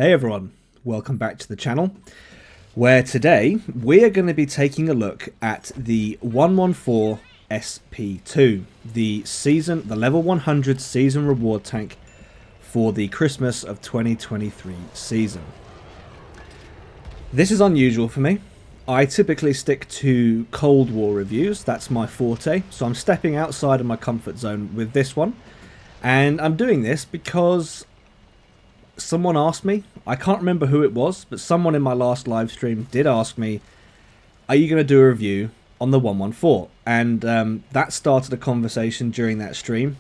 Hey everyone, welcome back to the channel, where today we are going to be taking a look at the 114 SP2, the level 100 season reward tank for the Christmas of 2023 season. This is unusual for me. I typically stick to Cold War reviews, that's my forte, so I'm stepping outside of my comfort zone with this one, and I'm doing this because someone asked me, I can't remember who it was, but someone in my last live stream did ask me, are you going to do a review on the 114? And that started a conversation during that stream,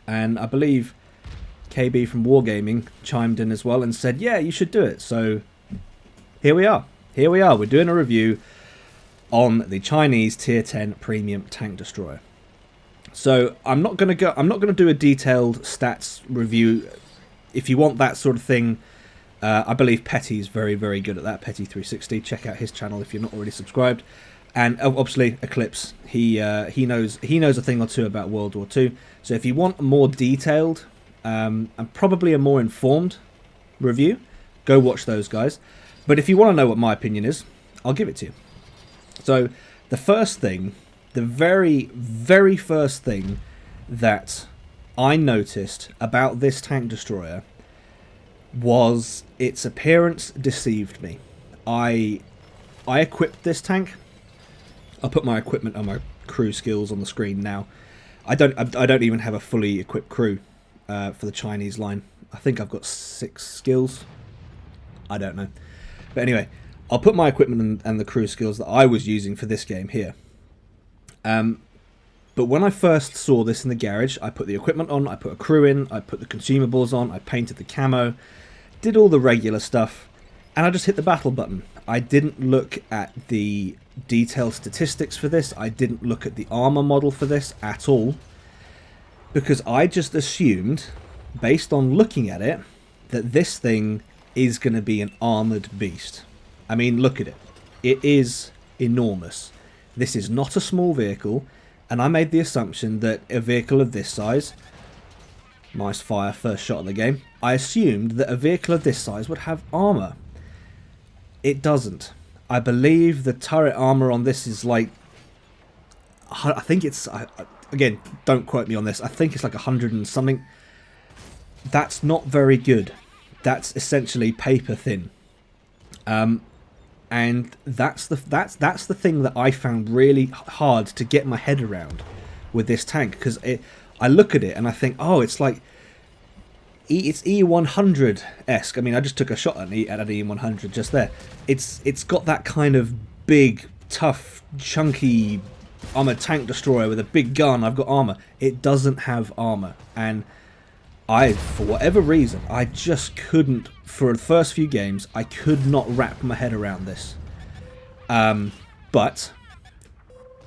and I believe KB from Wargaming chimed in as well and said, yeah, you should do it. So here we are. We're doing a review on the Chinese tier 10 premium tank destroyer. So I'm not going to do a detailed stats review. If you want that sort of thing, I believe Petty's very, very good at that. Petty360. Check out his channel if you're not already subscribed. And obviously Eclipse. He knows a thing or two about World War II. So if you want a more detailed and probably a more informed review, go watch those guys. But if you want to know what my opinion is, I'll give it to you. So the first thing, the very, very first thing that I noticed about this tank destroyer was its appearance deceived me. I equipped this tank. I'll put my equipment and my crew skills on the screen now. I don't even have a fully equipped crew for the Chinese line. I think I've got 6 skills. I don't know. But anyway, I'll put my equipment and the crew skills that I was using for this game here. But when I first saw this in the garage, I put the equipment on, I put a crew in, I put the consumables on, I painted the camo, did all the regular stuff, and I just hit the battle button. I didn't look at the detailed statistics for this, I didn't look at the armor model for this at all, because I just assumed, based on looking at it, that this thing is going to be an armored beast. I mean, look at it. It is enormous. This is not a small vehicle. And I made the assumption that a vehicle of this size, nice fire, first shot of the game, I assumed that a vehicle of this size would have armour. It doesn't. I believe the turret armour on this is like, I think it's, again, don't quote me on this, I think it's like 100 and something. That's not very good. That's essentially paper thin. And that's the thing that I found really hard to get my head around with this tank, because I look at it and I think, oh, it's like it's E100-esque. I mean, I just took a shot at an E100 just there. It's got that kind of big, tough, chunky armored tank destroyer with a big gun. I've got armor. It doesn't have armor, and for whatever reason, I just couldn't, for the first few games, I could not wrap my head around this. But,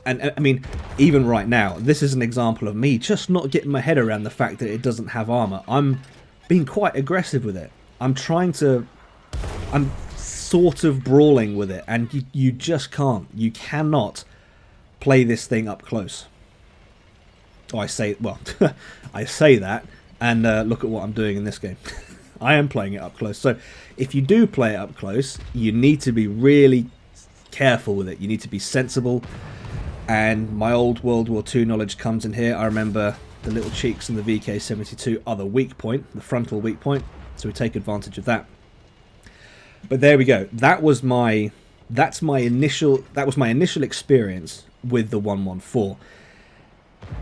and I mean, even right now, this is an example of me just not getting my head around the fact that it doesn't have armor. I'm being quite aggressive with it. I'm sort of brawling with it, and you just can't. You cannot play this thing up close. Oh, I say that. And look at what I'm doing in this game. I am playing it up close. So if you do play it up close, you need to be really careful with it. You need to be sensible. And my old World War II knowledge comes in here. I remember the little cheeks in the VK72 are the weak point, the frontal weak point. So we take advantage of that. But there we go. That was my initial experience with the 114.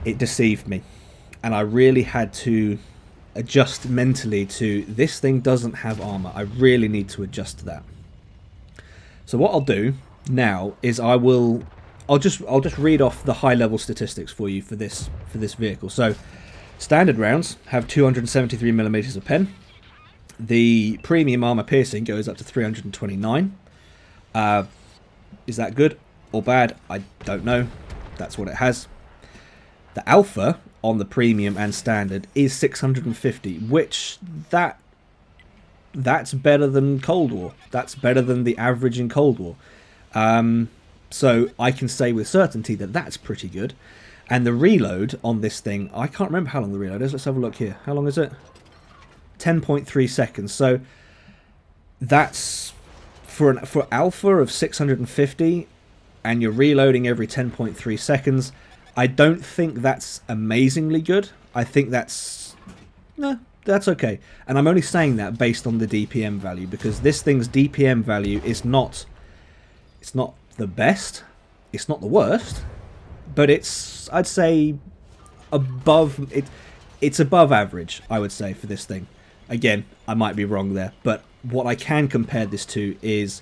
It deceived me. And I really had to adjust mentally to, this thing doesn't have armor. I really need to adjust to that. So what I'll do now is I'll just read off the high level statistics for you for this vehicle. So standard rounds have 273mm of pen. The premium armor piercing goes up to 329. Is that good or bad? I don't know. That's what it has. The alpha on the premium and standard is 650, which that's better than Cold War. That's better than the average in Cold War. So I can say with certainty that that's pretty good. And the reload on this thing, I can't remember how long the reload is. Let's have a look here. How long is it? 10.3 seconds. So That's for alpha of 650, and you're reloading every 10.3 seconds. I don't think that's amazingly good. I think that's that's okay. And I'm only saying that based on the DPM value, because this thing's DPM value is not the best, it's not the worst, but it's, I'd say, above it's above average, I would say, for this thing. Again, I might be wrong there, but what I can compare this to is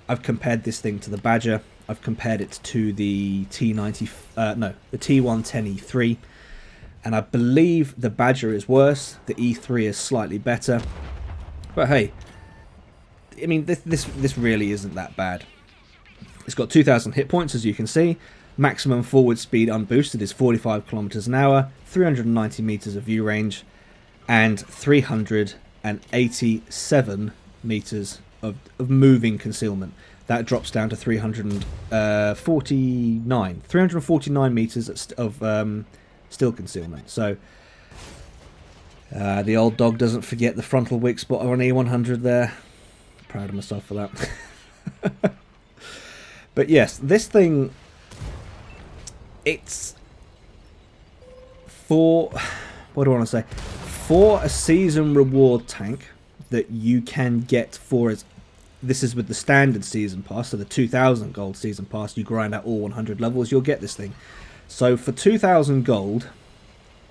I've compared this thing to the Badger. I've compared it to the T90, the T110E3, and I believe the Badger is worse. The E3 is slightly better, but hey, I mean, this really isn't that bad. It's got 2,000 hit points, as you can see. Maximum forward speed unboosted is 45 kilometers an hour, 390 meters of view range, and 387 meters of moving concealment. That drops down to 349 meters of still concealment. So the old dog doesn't forget the frontal weak spot on E100 there. Proud of myself for that. But yes, this thing, it's for, what do I want to say? For a season reward tank that you can get for its, this is with the standard season pass, so the 2,000 gold season pass, you grind out all 100 levels, you'll get this thing. So for 2,000 gold,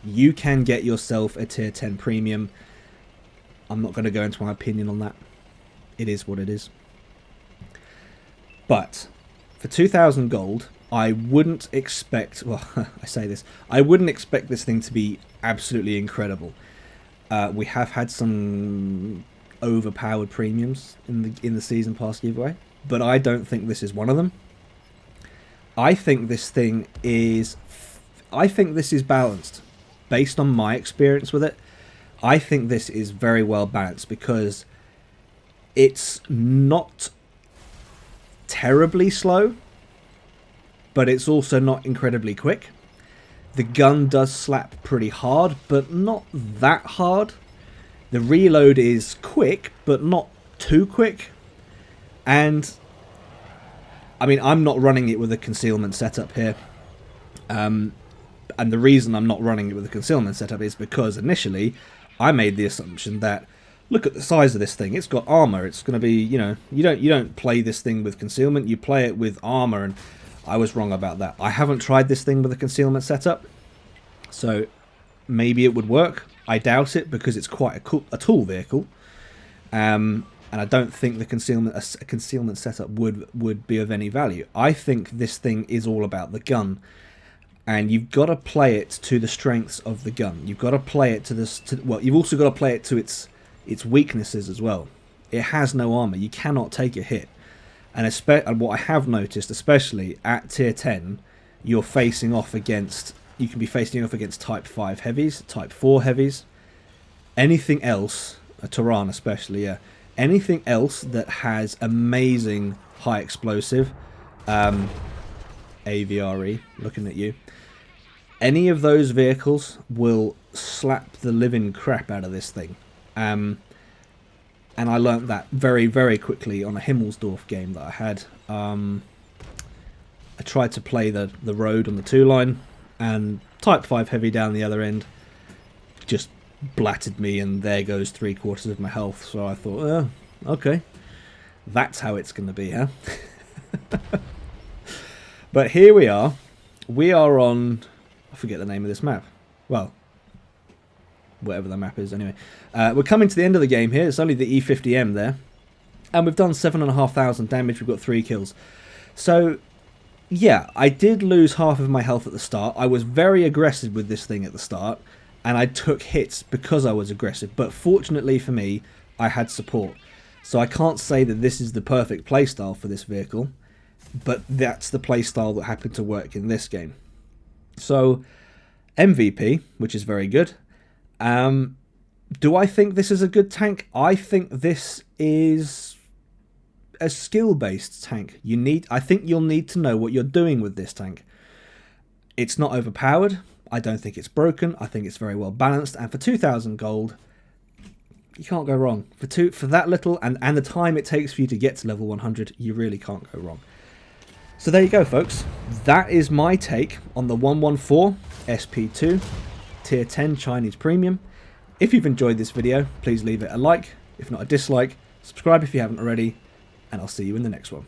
you can get yourself a tier 10 premium. I'm not going to go into my opinion on that. It is what it is. But for 2,000 gold, I wouldn't expect, well, I say this, I wouldn't expect this thing to be absolutely incredible. We have had some overpowered premiums in the season pass giveaway, but I don't think this is one of them. I think this is balanced. Based on my experience with it, I think this is very well balanced, because it's not terribly slow, but it's also not incredibly quick. The gun does slap pretty hard, but not that hard. The reload is quick, but not too quick. And I mean, I'm not running it with a concealment setup here. And the reason I'm not running it with a concealment setup is because initially I made the assumption that, look at the size of this thing. It's got armor. It's going to be, you know, you don't play this thing with concealment. You play it with armor, and I was wrong about that. I haven't tried this thing with a concealment setup, so maybe it would work. I doubt it, because it's quite a tall vehicle, and I don't think a concealment setup would be of any value. I think this thing is all about the gun, and you've got to play it to the strengths of the gun. You've got to play it well, you've also got to play it to its weaknesses as well. It has no armor. You cannot take a hit. And what I have noticed, especially at tier 10, you can be facing off against type 5 heavies, type 4 heavies, anything else, a Turan especially, yeah, anything else that has amazing high explosive, AVRE, looking at you, any of those vehicles will slap the living crap out of this thing. And I learnt that very, very quickly on a Himmelsdorf game that I had. I tried to play the road on the 2-line, and type 5 heavy down the other end just blatted me, and there goes 3/4 of my health. So I thought, oh, okay, that's how it's going to be, huh? But here we are. We are on, I forget the name of this map. Well, whatever the map is anyway. We're coming to the end of the game here. It's only the E50M there, and we've done 7,500 damage. We've got 3 kills. So yeah, I did lose half of my health at the start. I was very aggressive with this thing at the start, and I took hits because I was aggressive, but fortunately for me, I had support. So I can't say that this is the perfect playstyle for this vehicle, but that's the playstyle that happened to work in this game. So MVP, which is very good. Do I think this is a good tank? I think this is a skill-based tank. I think you'll need to know what you're doing with this tank. It's not overpowered. I don't think it's broken. I think it's very well balanced. And for 2,000 gold, You can't go wrong. For that little, and the time it takes for you to get to level 100, you really can't go wrong. So there you go, folks. That is my take on the 114 SP2 Tier 10 Chinese Premium. If you've enjoyed this video, please leave it a like. If not, a dislike. Subscribe if you haven't already. And I'll see you in the next one.